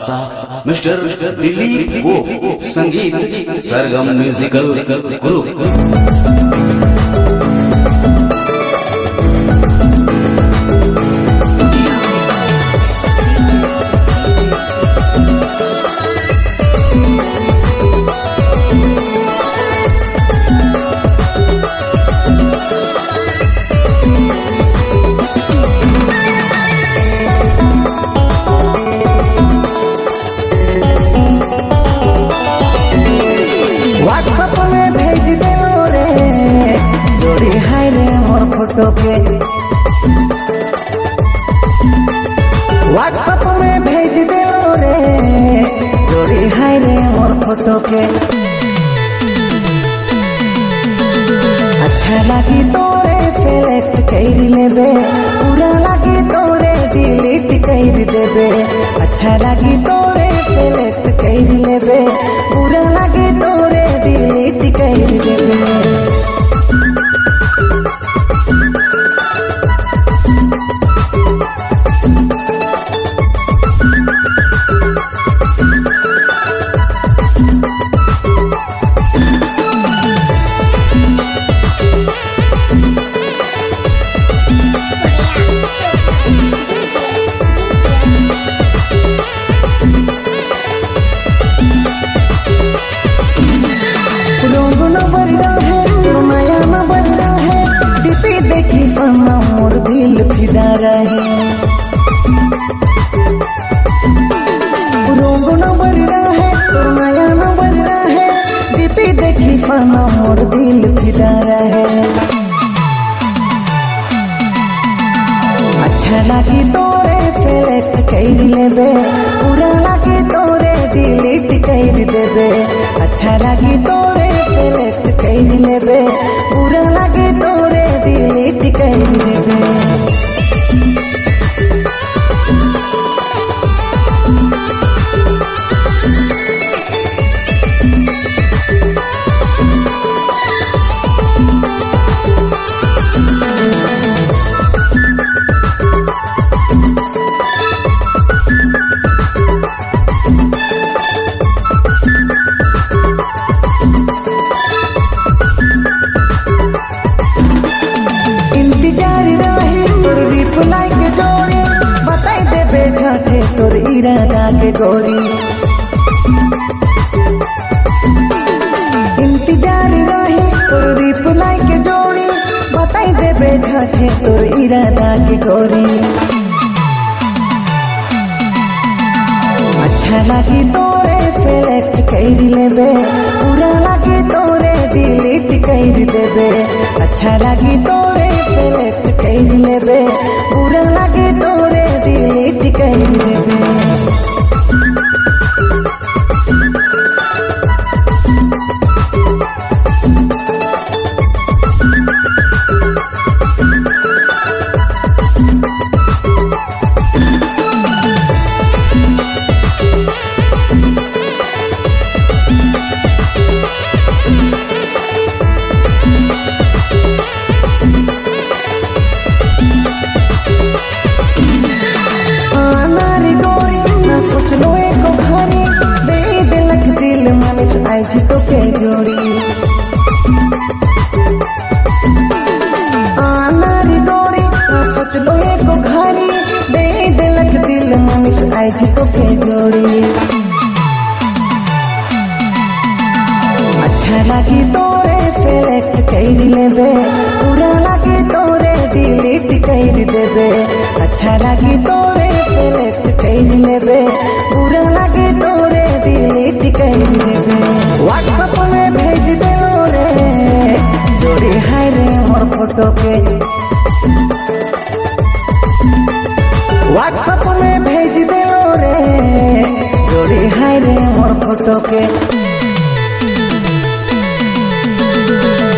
साथ मिस्टर दिलीप वो संगीत सरगम म्यूजिकल ग्रुप। व्हाट्सएप में भेज दे रे जोड़ी हाय रे मोर फोटो के। व्हाट्सएप में भेज दे रे जोड़ी हाय रे मोर फोटो के। अच्छा लगी तोरे सेलेक्ट कर लेबे, पूरा लगी तोरे डिलीट कर देबे। अच्छा लगी तोरे सेलेक्ट कर लेबे, पूरा लगी तोरे डिलीट कर देबे। देखी सना मोर दिल फिदा रहे, रोग न बढ़ रहे तो नया न बढ़ रहे। दीपी देखी सना मोर दिल फिदा रहे। अच्छा लगी तोरे सेलेक्ट कर लेबे, पूरा लगी तोरे डिलीट कर देबे। अच्छा लगी तोरे सेलेक्ट कर लेबे, पूरा लगी तोरे डिलीट कर देबे। रिप्लाई के जोड़ी बताई देबे झटे तोर इरादा के गोरी। इंतजार रही तोर रिप्लाई के जोड़ी बताई देबे झटे तोर इरादा के गोरी। अच्छा लगी तोरे सेलेक्ट कर लेबे, पूरा लगी तोरे डिलीट कर देबे। अच्छा लगी तोरे सेलेक्ट कर लेबे, पूरा लगी तोरे डिलीट कर देबे। आज तो के जोड़ी आनारी दोरी सोच लो एको घरी दे दिलक दिल मनीष आज तो के जोड़ी। अच्छा लगी तोरे सेलेक्ट कर लेबे, पूरा लगी तोरे डिलीट कर देबे। अच्छा लगी तोरे सेलेक्ट कर लेबे, पूरा लगी तोरे डिलीट कर देबे। व्हाट्सएप में भेज दे रे जोड़ी हाय रे मोर फोटो के। व्हाट्सएप में भेज दे रे जोड़ी हाय रे मोर फोटो के।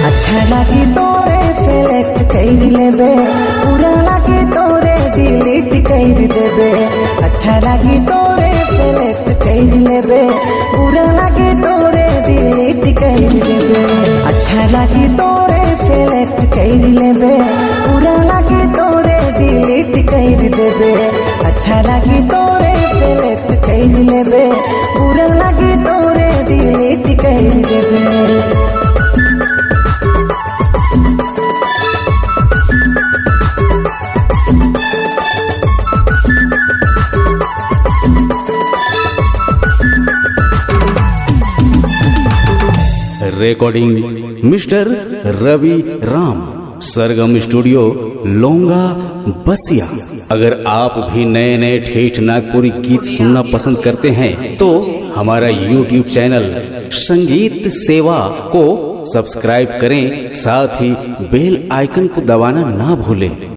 अच्छा लगी तोरे सेलेक्ट कर लेबे, पूरा लगी तोरे डिलीट कर देबे। अच्छा लगी तोरे सेलेक्ट कर लेबे, पूरा लगी तोरे डिलीट कर देबे। अच्छा लगी तोरे सेलेक्ट कर लेबे, पूरा लगी तोरे डिलीट कर देबे। अच्छा लगी तोरे सेलेक्ट कर लेबे बुरा लगी तोरे डिलीट कर देबे। रिकॉर्डिंग मिस्टर रवि राम, सरगम स्टूडियो, लोंगा बसिया। अगर आप भी नए नए ठेठ नागपुरी गीत सुनना पसंद करते हैं तो हमारा YouTube चैनल संगीत सेवा को सब्सक्राइब करें, साथ ही बेल आइकन को दबाना ना भूलें।